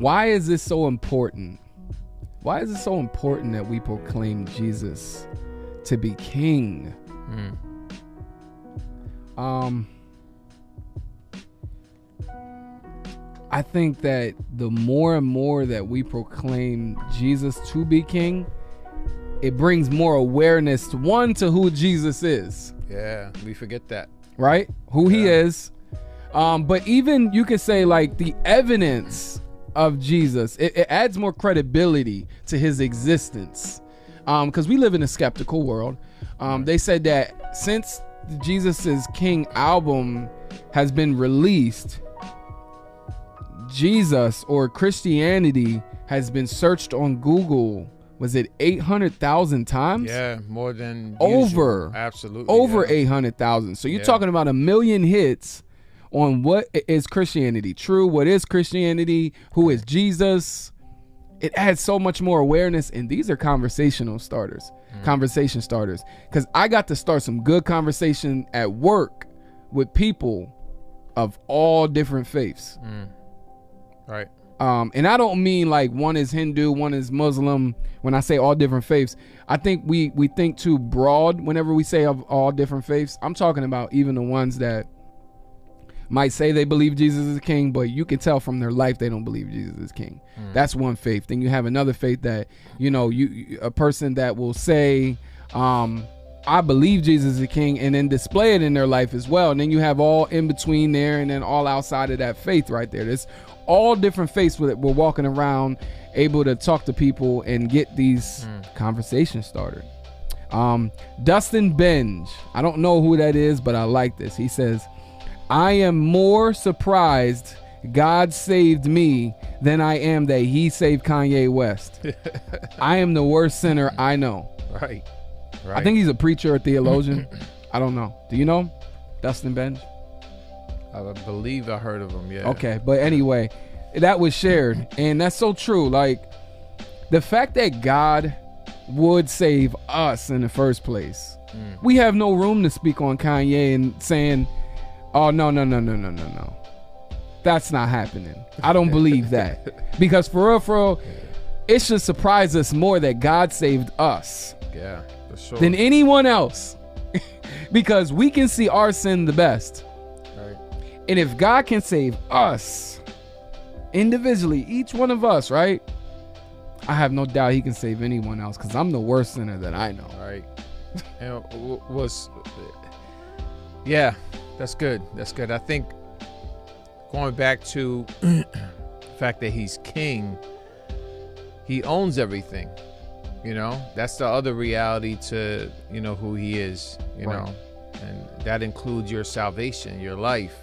why is this so important? Why is it so important that we proclaim Jesus to be king? I think that the more and more that we proclaim Jesus to be king, it brings more awareness to who Jesus is. Yeah, we forget that. Right? Who he is. But even you could say like the evidence of Jesus, it adds more credibility to his existence. Because we live in a skeptical world. They said that since the Jesus is King album has been released, Jesus or Christianity has been searched on Google. Was it 800,000 times? Yeah, more than over. Usual. Absolutely. Over 800,000. So you're talking about 1 million hits on what is Christianity true, what is Christianity, who is Jesus. It adds so much more awareness, and these are conversation starters. Because I got to start some good conversation at work with people of all different faiths. Right. And I don't mean like one is Hindu, one is Muslim. When I say all different faiths, I think we think too broad whenever we say of all different faiths. I'm talking about even the ones that might say they believe Jesus is king, but you can tell from their life they don't believe Jesus is king. That's one faith. Then you have another faith that, a person that will say, I believe Jesus is king, and then display it in their life as well. And then you have all in between there, and then all outside of that faith right there. There's all different faiths that we're walking around able to talk to people and get these conversations started. Dustin Benge, I don't know who that is, but I like this. He says, I am more surprised God saved me than I am that he saved Kanye West. I am the worst sinner I know. Right. I think he's a preacher or theologian. I don't know. Do you know him? Dustin Benge? I believe I heard of him, yeah. Okay, but anyway, that was shared, and that's so true. Like, the fact that God would save us in the first place. We have no room to speak on Kanye and saying, oh, no. That's not happening. I don't believe that. Because for real, it should surprise us more that God saved us. Yeah, for sure. Than anyone else. Because we can see our sin the best. Right. And if God can save us individually, each one of us, right? I have no doubt he can save anyone else, because I'm the worst sinner that I know. Right. And yeah, that's good. I think going back to the fact that he's king, he owns everything. That's the other reality to, who he is, right. know, and that includes your salvation, your life.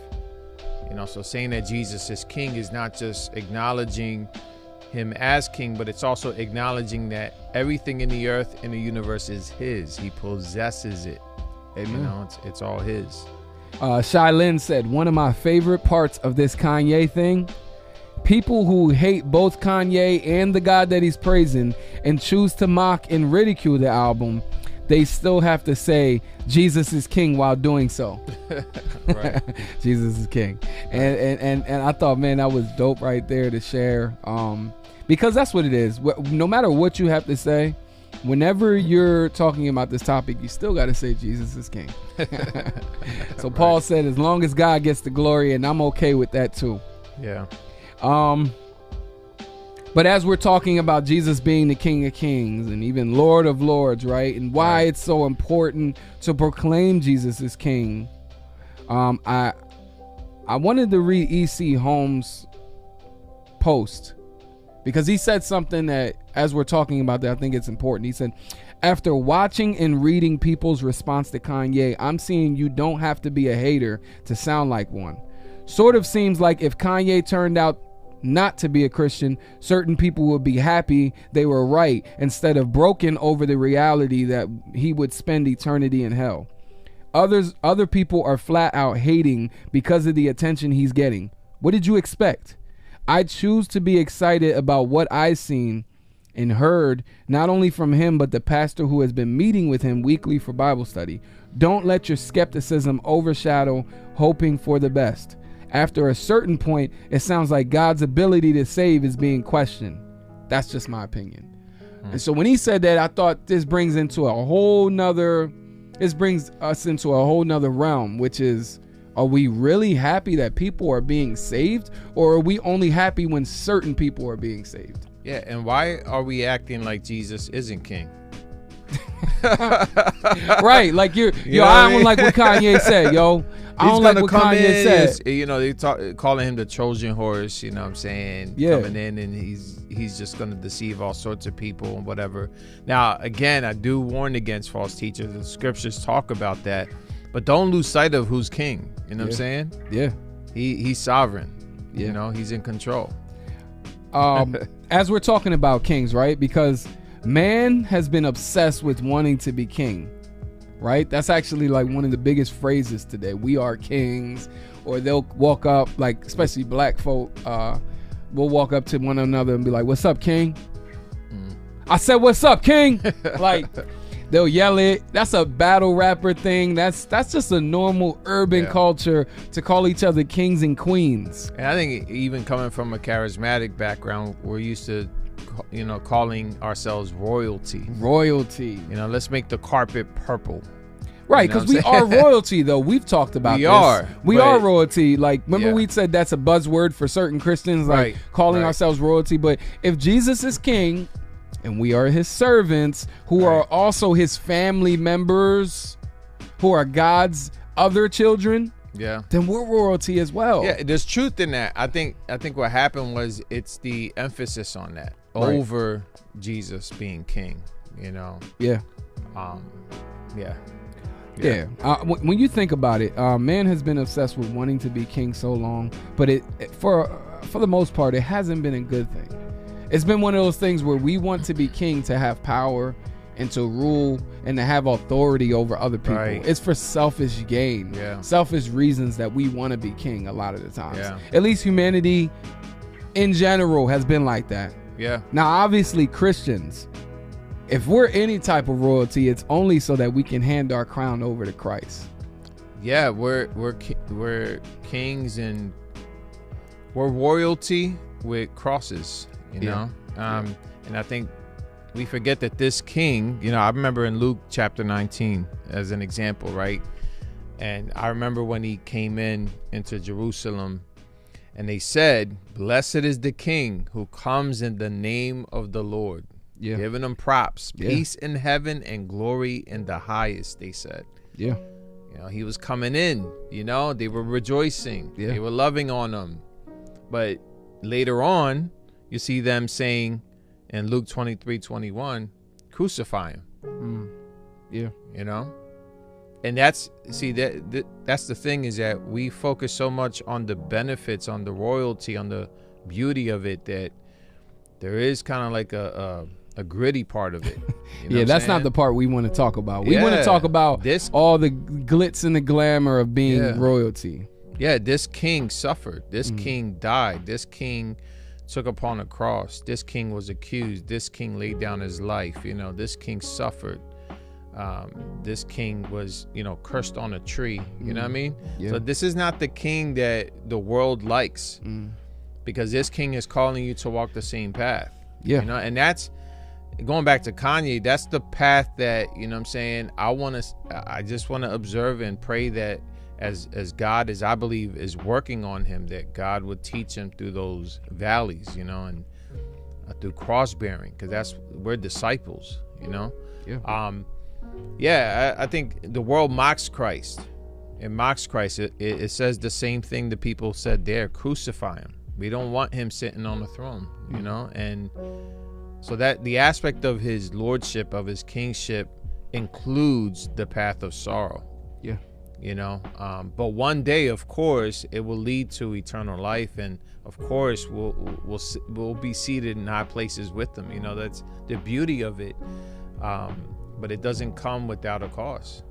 So saying that Jesus is king is not just acknowledging him as king, but it's also acknowledging that everything in the earth and the universe is his. He possesses it. Amen. It's all his. Shai Lin said, one of my favorite parts of this Kanye thing, people who hate both Kanye and the God that he's praising and choose to mock and ridicule the album, they still have to say Jesus is king while doing so. Right. Jesus is king. And I thought, man, that was dope right there to share. Because that's what it is. No matter what you have to say, whenever you're talking about this topic, you still got to say Jesus is king. So Paul said, as long as God gets the glory, and I'm okay with that too. Yeah. But as we're talking about Jesus being the King of Kings and even Lord of Lords, right? And why it's so important to proclaim Jesus as King. I wanted to read E.C. Holmes' post, because he said something that, as we're talking about that, I think it's important. He said, after watching and reading people's response to Kanye, I'm seeing you don't have to be a hater to sound like one. Sort of seems like if Kanye turned out not to be a Christian, certain people would be happy they were right instead of broken over the reality that he would spend eternity in hell. Other people are flat out hating because of the attention he's getting. What did you expect? I choose to be excited about what I've seen and heard, not only from him, but the pastor who has been meeting with him weekly for Bible study. Don't let your skepticism overshadow hoping for the best. after a certain point, it sounds like God's ability to save is being questioned. That's just my opinion. And so when he said that, I thought this brings us into a whole nother realm, which is, are we really happy that people are being saved, or are we only happy when certain people are being saved? Yeah, and why are we acting like Jesus isn't king? Right, like I don't like what Kanye said, yo. I don't like what Kanye said. They calling him the Trojan horse, you know what I'm saying? Yeah. Coming in and he's just going to deceive all sorts of people and whatever. Now, again, I do warn against false teachers. The scriptures talk about that. But don't lose sight of who's king. You know what I'm saying? Yeah. He's sovereign. Yeah. You know, he's in control. As we're talking about kings, right? Because man has been obsessed with wanting to be king. Right? That's actually like one of the biggest phrases today. We are kings. Or they'll walk up, like especially black folk, we'll walk up to one another and be like, "What's up, king?" I said, "What's up, king?" Like they'll yell it. That's a battle rapper thing. That's just a normal urban culture to call each other kings and queens. And I think even coming from a charismatic background, we're used to calling ourselves royalty. Let's make the carpet purple. Right, because we are royalty, though. We've talked about this. We are royalty. Like, remember we said that's a buzzword for certain Christians, like calling ourselves royalty. But if Jesus is king and we are his servants, who are also his family members, who are God's other children, then we're royalty as well. Yeah, there's truth in that. I think what happened was it's the emphasis on that over Jesus being king, Yeah. When you think about it, man has been obsessed with wanting to be king so long, but for the most part, it hasn't been a good thing. It's been one of those things where we want to be king to have power and to rule and to have authority over other people. It's for selfish gain, selfish reasons that we want to be king a lot of the times. At least humanity in general has been like that. Now, obviously, Christians, if we're any type of royalty, it's only so that we can hand our crown over to Christ. Yeah, we're kings and we're royalty with crosses, you know. And I think we forget that this king, I remember in Luke chapter 19 as an example, right? And I remember when he came into Jerusalem, and they said, "Blessed is the king who comes in the name of the Lord." Giving them props, peace in heaven and glory in the highest, they said. He was coming in, they were rejoicing. They were loving on him. But later on, you see them saying in Luke 23:21, crucify him. And that's the thing, is that we focus so much on the benefits, on the royalty, on the beauty of it, that there is kind of like a gritty part of it. That's not the part we want to talk about. We want to talk about all the glitz and the glamour of being royalty. This king suffered. This king died. This king took upon a cross. This king was accused. This king laid down his life. This king suffered. This king was, cursed on a tree. You know what I mean? So this is not the king that the world likes, because this king is calling you to walk the same path. And that's, going back to Kanye, that's the path that, I just want to observe and pray that as God, as I believe, is working on him, that God would teach him through those valleys, and through cross bearing, because we're disciples, I think the world mocks Christ. It mocks Christ. It says the same thing the people said there: crucify him. We don't want him sitting on the throne, and so that the aspect of his lordship, of his kingship, includes the path of sorrow. But one day, of course, it will lead to eternal life, and of course we'll be seated in high places with them. That's the beauty of it. But it doesn't come without a cost.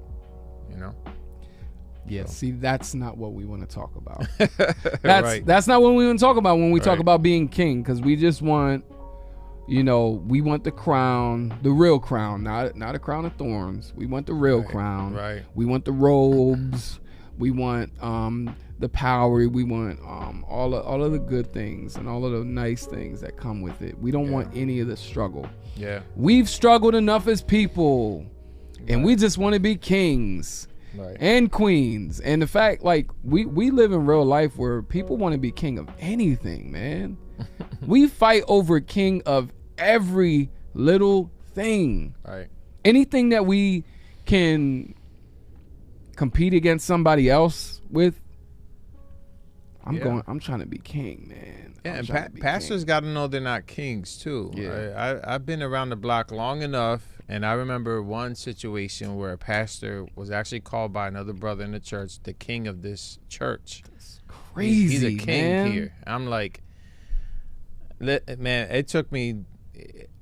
See, that's not what we want to talk about. That's not what we want to talk about when we talk about being king, because we just want, we want the crown, the real crown, not a crown of thorns. We want the real crown. We want the robes. We want the power. We want all of the good things and all of the nice things that come with it. We don't want any of the struggle. Yeah. We've struggled enough as people, and we just want to be kings and queens. And the fact, like, we live in real life where people want to be king of anything, man. We fight over king of every little thing. Right. Anything that we can compete against somebody else with, I'm trying to be king, man. Yeah, and pastors got to know they're not kings too. Yeah. I've been around the block long enough, and I remember one situation where a pastor was actually called by another brother in the church the king of this church. That's crazy. He's a king man. here. I'm like, man, it took me.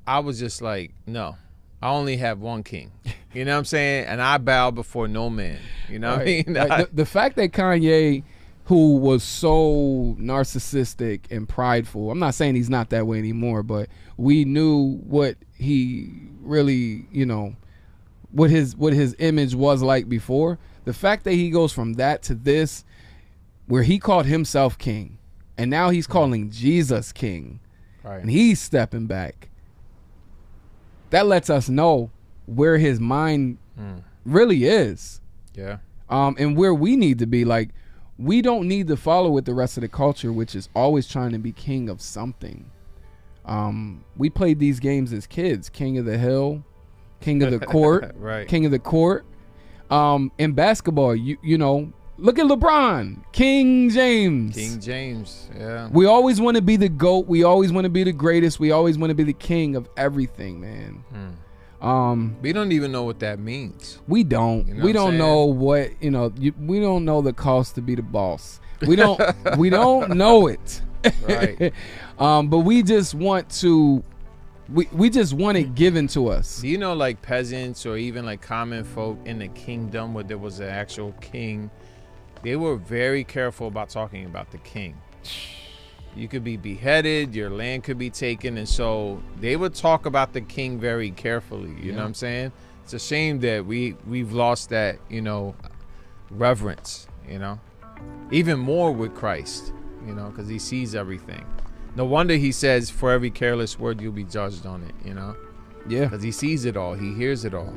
I was just like, no, I only have one king. You know what I'm saying? And I bow before no man. You know what I mean? The fact that Kanye, who was so narcissistic and prideful, I'm not saying he's not that way anymore, but we knew what he really, you know, what his image was like before. The fact that he goes from that to this, where he called himself king, and now he's calling Jesus king, and he's stepping back. That lets us know where his mind really is. Yeah. And where we need to be. Like, we don't need to follow with the rest of the culture, which is always trying to be king of something. We played these games as kids: King of the Hill, King of the Court, King of the Court. In basketball, you know, look at LeBron, King James. King James, yeah. We always want to be the GOAT. We always want to be the greatest. We always want to be the king of everything, man. We don't even know what that means. We don't. You know we don't know what, you know. We don't know the cost to be the boss. We don't. We don't know it. Right. But we just want to. We just want it given to us. Do you know, like, peasants or even like common folk in the kingdom where there was an actual king, they were very careful about talking about the king. You could be beheaded, your land could be taken, and so they would talk about the king very carefully. You know what I'm saying? It's a shame that we've lost that, you know, reverence, you know, even more with Christ, you know, because he sees everything. No wonder he says, for every careless word, you'll be judged on it, you know? Yeah. Because he sees it all. He hears it all.